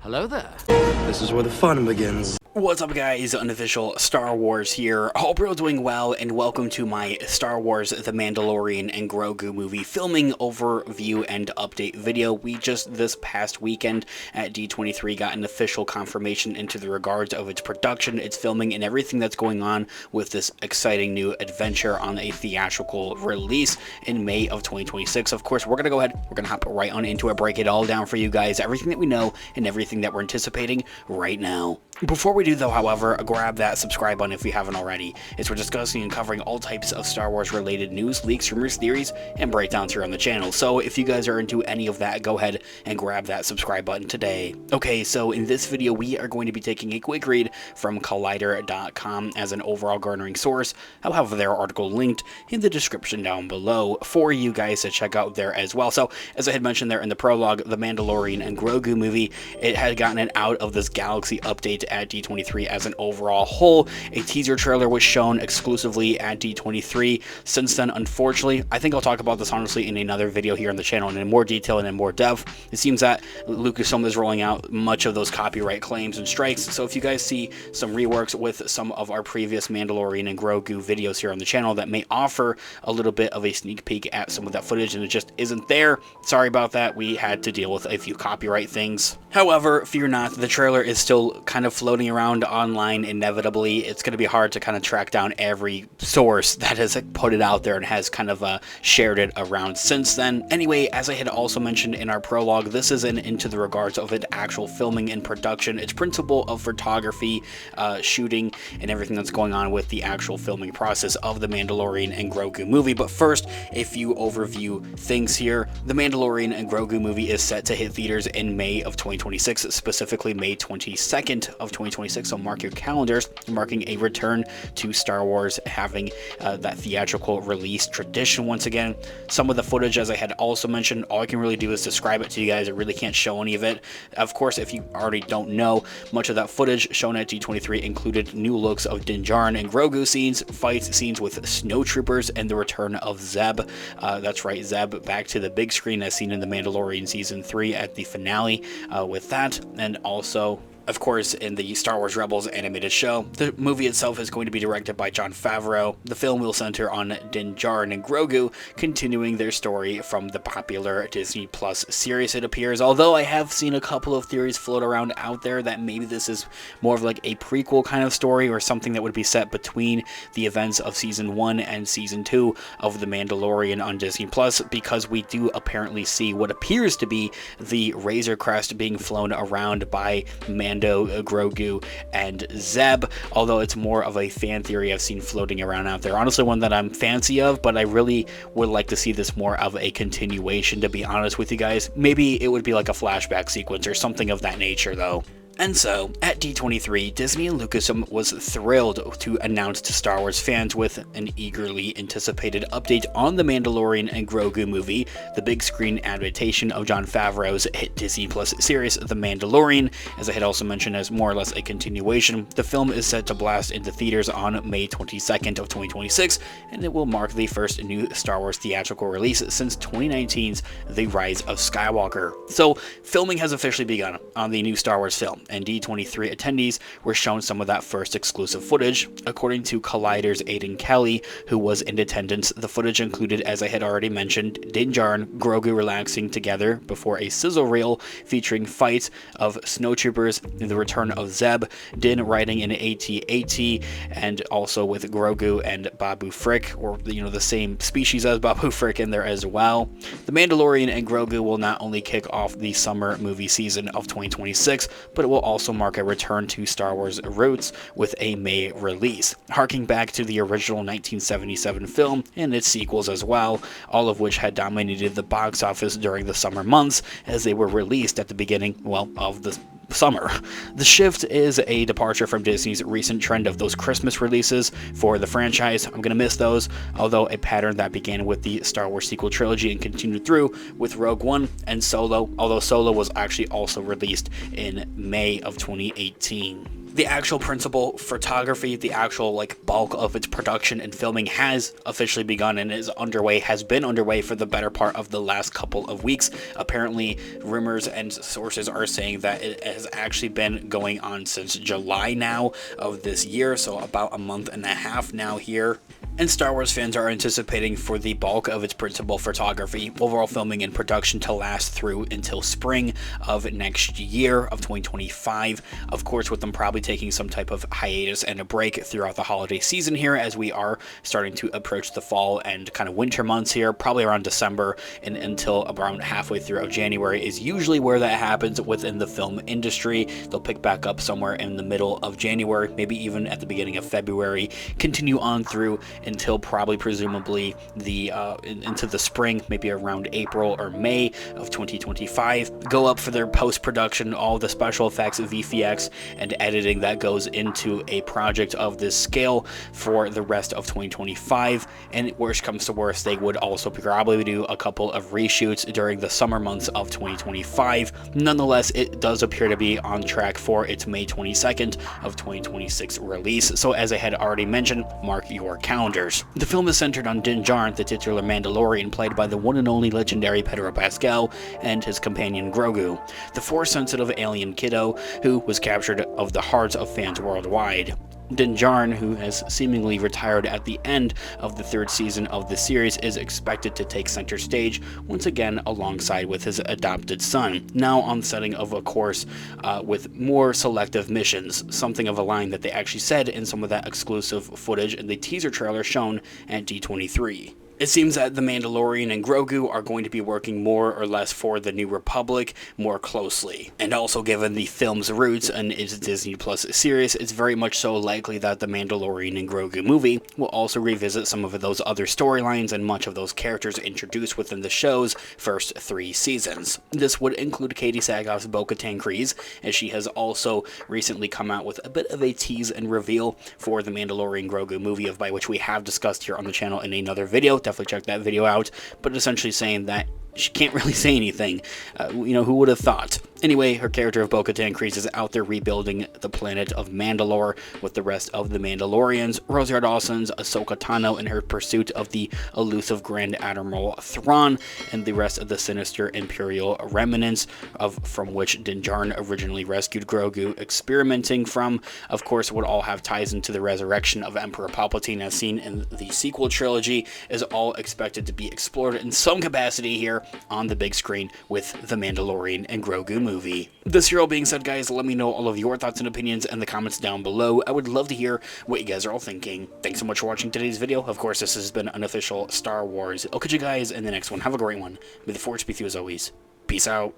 Hello there. This is where the fun begins. What's up, guys? Unofficial Star Wars here. Hope you're all doing well, and welcome to my Star Wars The Mandalorian and Grogu movie filming overview and update video. We just this past weekend at D23 got an official confirmation into the regards of its production, its filming, and everything that's going on with this exciting new adventure on a theatrical release in May of 2026. Of course, we're going to go ahead, we're going to hop right on into it, break it all down for you guys, everything that we know and everything that we're anticipating right now. Before we do though, however, grab that subscribe button if you haven't already, as we're discussing and covering all types of Star Wars related news, leaks, rumors, theories, and breakdowns here on the channel. So if you guys are into any of that, go ahead and grab that subscribe button today. Okay, so in this video, we are going to be taking a quick read from Collider.com as an overall garnering source. I'll have their article linked in the description down below for you guys to check out there as well. So as I had mentioned there in the prologue, the Mandalorian and Grogu movie, it had gotten it out of this Galaxy update at D23 as an overall whole. A teaser trailer was shown exclusively at D23. Since then, unfortunately, I think I'll talk about this honestly in another video here on the channel and in more detail and in more depth. It seems that Lucasfilm is rolling out much of those copyright claims and strikes, so if you guys see some reworks with some of our previous Mandalorian and Grogu videos here on the channel that may offer a little bit of a sneak peek at some of that footage and it just isn't there, sorry about that. We had to deal with a few copyright things. However, fear not, the trailer is still kind of floating around online. Inevitably, it's going to be hard to kind of track down every source that has put it out there and has kind of shared it around since then. Anyway, as I had also mentioned in our prologue, this is into the regards of it actual filming and production, its principle of photography, shooting, and everything that's going on with the actual filming process of the Mandalorian and Grogu movie. But first, a few overview things here. The Mandalorian and Grogu movie is set to hit theaters in May of 2026, specifically May 22nd of 2026, so mark your calendars, marking a return to Star Wars having that theatrical release tradition once again. Some of the footage, as I had also mentioned, all I can really do is describe it to you guys. I really can't show any of it. Of course, if you already don't know, much of that footage shown at D23 included new looks of Din Djarin and Grogu scenes, fight scenes with snowtroopers, and the return of Zeb. That's right, Zeb back to the big screen as seen in The Mandalorian Season 3 at the finale with that, and also of course, in the Star Wars Rebels animated show. The movie itself is going to be directed by Jon Favreau. The film will center on Din Djarin and Grogu continuing their story from the popular Disney Plus series, it appears. Although I have seen a couple of theories float around out there that maybe this is more of like a prequel kind of story or something that would be set between the events of Season 1 and Season 2 of The Mandalorian on Disney Plus, because we do apparently see what appears to be the Razor Crest being flown around by Mando, Grogu, and Zeb, although it's more of a fan theory I've seen floating around out there. Honestly, one that I'm fancy of, but I really would like to see this more of a continuation, to be honest with you guys. Maybe it would be like a flashback sequence or something of that nature, though. And so, at D23, Disney and Lucasfilm was thrilled to announce to Star Wars fans with an eagerly anticipated update on the Mandalorian and Grogu movie, the big screen adaptation of Jon Favreau's hit Disney Plus series, The Mandalorian. As I had also mentioned, as more or less a continuation, the film is set to blast into theaters on May 22nd of 2026, and it will mark the first new Star Wars theatrical release since 2019's The Rise of Skywalker. So, filming has officially begun on the new Star Wars film, and D23 attendees were shown some of that first exclusive footage. According to Collider's Aidan Kelly, who was in attendance, the footage included, as I had already mentioned, Din Djarin, Grogu relaxing together before a sizzle reel featuring fights of snowtroopers, the return of Zeb, Din riding an AT-AT, and also with Grogu and Babu Frick, or the same species as Babu Frick in there as well. The Mandalorian and Grogu will not only kick off the summer movie season of 2026, but it will also mark a return to Star Wars roots with a May release, harking back to the original 1977 film and its sequels as well, all of which had dominated the box office during the summer months as they were released at the beginning, of the summer. The shift is a departure from Disney's recent trend of those Christmas releases for the franchise. I'm gonna miss those, although a pattern that began with the Star Wars sequel trilogy and continued through with Rogue One and Solo, although Solo was actually also released in May of 2018. The actual principal photography, the actual like bulk of its production and filming has officially begun and has been underway for the better part of the last couple of weeks. Apparently, rumors and sources are saying that it has actually been going on since July now of this year, so about a month and a half now here. And Star Wars fans are anticipating for the bulk of its principal photography, overall filming and production to last through until spring of next year of 2025. Of course, with them probably taking some type of hiatus and a break throughout the holiday season here, as we are starting to approach the fall and kind of winter months here, probably around December and until around halfway through January is usually where that happens within the film industry. They'll pick back up somewhere in the middle of January, maybe even at the beginning of February, continue on through until probably presumably into the spring, maybe around April or May of 2025. Go up for their post-production, all the special effects, VFX, and editing that goes into a project of this scale for the rest of 2025. And worst comes to worst, they would also probably do a couple of reshoots during the summer months of 2025. Nonetheless, it does appear to be on track for its May 22nd of 2026 release. So as I had already mentioned, mark your calendars. The film is centered on Din Djarin, the titular Mandalorian, played by the one and only legendary Pedro Pascal, and his companion Grogu, the Force-sensitive alien kiddo who was captured of the hearts of fans worldwide. Din Djarin, who has seemingly retired at the end of the third season of the series, is expected to take center stage once again alongside with his adopted son, now on the setting of a course with more selective missions, something of a line that they actually said in some of that exclusive footage in the teaser trailer shown at D23. It seems that the Mandalorian and Grogu are going to be working more or less for the New Republic more closely. And also, given the film's roots and its Disney Plus series, it's very much so likely that the Mandalorian and Grogu movie will also revisit some of those other storylines and much of those characters introduced within the show's first 3 seasons. This would include Katie Sackhoff's Bo-Katan Kryze, as she has also recently come out with a bit of a tease and reveal for the Mandalorian Grogu movie, by which we have discussed here on the channel in another video. Definitely check that video out, but essentially saying that she can't really say anything. Who would have thought? Anyway, her character of Bo-Katan Kryze is out there rebuilding the planet of Mandalore with the rest of the Mandalorians, Rosario Dawson's Ahsoka Tano in her pursuit of the elusive Grand Admiral Thrawn, and the rest of the sinister Imperial remnants from which Din Djarin originally rescued Grogu, experimenting from. Of course, would all have ties into the resurrection of Emperor Palpatine as seen in the sequel trilogy, is all expected to be explored in some capacity here on the big screen with the Mandalorian and Grogu movie. This here all being said, guys, let me know all of your thoughts and opinions in the comments down below. I would love to hear what you guys are all thinking. Thanks so much for watching today's video. Of course, this has been an official Star Wars. I'll catch you guys in the next one. Have a great one. May the Force be with you as always. Peace out.